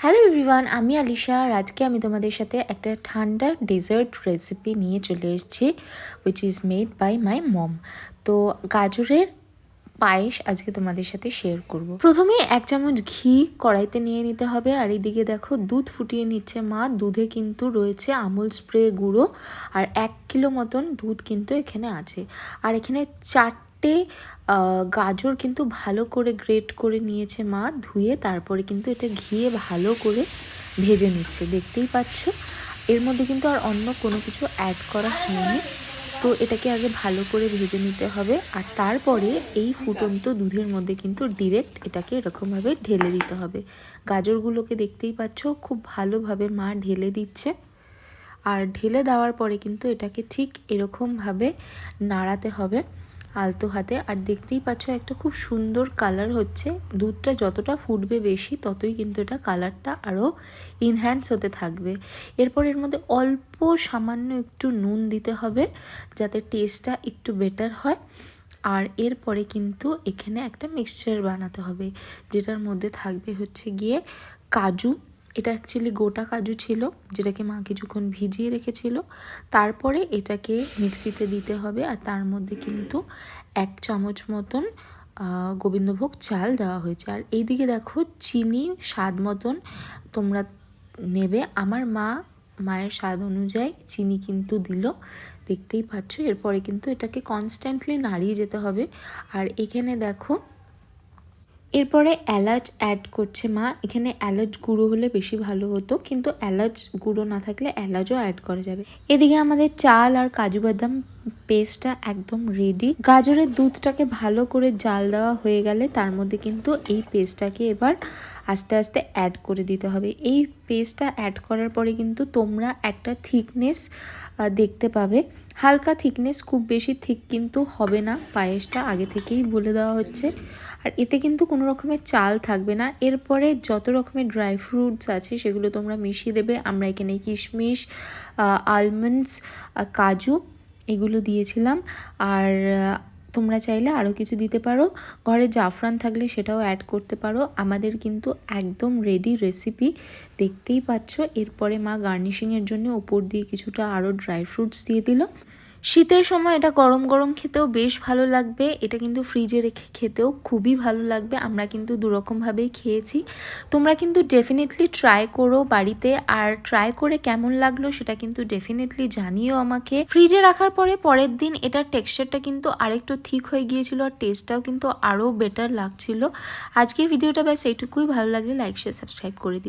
Hello everyone, আমি আলিশা। আর আজকে আমি তোমাদের সাথে একটা ঠান্ডার ডেজার্ট রেসিপি নিয়ে চলে এসেছি, which is made by my mom. তো গাজরের পায়েস আজকে তোমাদের সাথে শেয়ার করব। প্রথমে 1 চামচ ঘি কড়াইতে নিয়ে নিতে হবে। আর এইদিকে দেখো দুধ ফুটিয়ে নিচ্ছে মা। দুধে কিন্তু রয়েছে আমুল স্প্রে গুঁড়ো, আর 1 কিলো মতন দুধ কিন্তু এখানে আছে। আর এখানে 4টে গাজর কিন্তু ভালো করে গ্রেট করে নিয়েছে মা, ধুয়ে। তারপরে কিন্তু এটা ঘিয়ে ভালো করে ভেজে নিচ্ছে, দেখতেই পাচ্ছ। এর মধ্যে কিন্তু আর অন্য কোনো কিছু অ্যাড করা হয়নি। তো এটাকে আগে ভালো করে ভেজে নিতে হবে। আর তারপরে এই ফুটন্ত দুধের মধ্যে কিন্তু ডিরেক্ট এটাকে এরকমভাবে ঢেলে দিতে হবে। গাজরগুলোকে দেখতেই পাচ্ছ, খুব ভালোভাবে মা ঢেলে দিচ্ছে। আর ঢেলে দেওয়ার পরে কিন্তু এটাকে ঠিক এরকমভাবে নাড়াতে হবে আলতো হাতে। আর দেখতেই পাচ্ছ একটা খুব সুন্দর কালার হচ্ছে। দুধটা যতটা ফুটবে বেশি, ততই কিন্তু এটা কালারটা আরও ইনহ্যান্স হতে থাকবে। এরপর এর মধ্যে অল্প সামান্য একটু নুন দিতে হবে, যাতে টেস্টটা একটু বেটার হয়। আর এরপরে কিন্তু এখানে একটা মিক্সচার বানাতে হবে, যেটার মধ্যে থাকবে হচ্ছে গিয়ে কাজু। এটা অ্যাকচুয়ালি গোটা কাজু ছিল, যেটাকে মা কিছুক্ষণ ভিজিয়ে রেখেছিল। তারপরে এটাকে মিক্সিতে দিতে হবে। আর তার মধ্যে কিন্তু 1 চামচ মতন গোবিন্দভোগ চাল দেওয়া হয়েছে। আর এইদিকে দেখো চিনি স্বাদ মতন তোমরা নেবে। আমার মায়ের স্বাদ অনুযায়ী চিনি কিন্তু দিল, দেখতেই পাচ্ছ। এরপরে কিন্তু এটাকে কনস্ট্যান্টলি নাড়িয়ে যেতে হবে। আর এখানে দেখো এরপরে এলাচ অ্যাড করছে মা। এখানে এলাচ গুঁড়ো হলে বেশি ভালো হতো, কিন্তু এলাচ গুঁড়ো না থাকলে এলাচও অ্যাড করা যাবে। এদিকে আমাদের চাল আর কাজু বাদাম পেস্টটা একদম রেডি। গাজরের দুধটাকে ভালো করে জাল দেওয়া হয়ে গেলে তার মধ্যে কিন্তু এই পেস্টটাকে এবার আস্তে আস্তে অ্যাড করে দিতে হবে। এই পেস্টটা অ্যাড করার পরে কিন্তু তোমরা একটা থিকনেস দেখতে পাবে, হালকা থিকনেস, খুব বেশি থিক কিন্তু হবে না। পায়েসটা আগে থেকেই বলে দেওয়া হচ্ছে। আর এতে কিন্তু কোনো রকমের চাল থাকবে না। এরপরে যত রকমের ড্রাই ফ্রুটস আছে সেগুলো তোমরা মিশিয়ে দেবে। আমরা এখানে কিশমিশ, আলমন্ডস, কাজু এগুলো দিয়েছিলাম। আর তোমরা চাইলে আরও কিছু দিতে পারো। ঘরে জাফরান থাকলে সেটাও অ্যাড করতে পারো। আমাদের কিন্তু একদম রেডি রেসিপি, দেখতেই পাচ্ছ। এরপরে মা গার্নিশিংয়ের জন্য ওপর দিয়ে কিছুটা আরও ড্রাই ফ্রুটস দিয়ে দিল। শীতের সময় এটা গরম গরম খেতেও বেশ ভালো লাগবে। এটা কিন্তু ফ্রিজে রেখে খেতেও খুবই ভালো লাগবে। আমরা কিন্তু দুরকমভাবেই খেয়েছি। তোমরা কিন্তু ডেফিনেটলি ট্রাই করো বাড়িতে। আর ট্রাই করে কেমন লাগলো সেটা কিন্তু ডেফিনেটলি জানিও আমাকে। ফ্রিজে রাখার পরে পরের দিন এটার টেক্সচারটা কিন্তু আরেকটু ঠিক হয়ে গিয়েছিল, আর টেস্টটাও কিন্তু আরও বেটার লাগছিল। আজকে ভিডিওটা ব্যাস এইটুকুই। ভালো লাগলে লাইক শেয়ার সাবস্ক্রাইব করে দিও।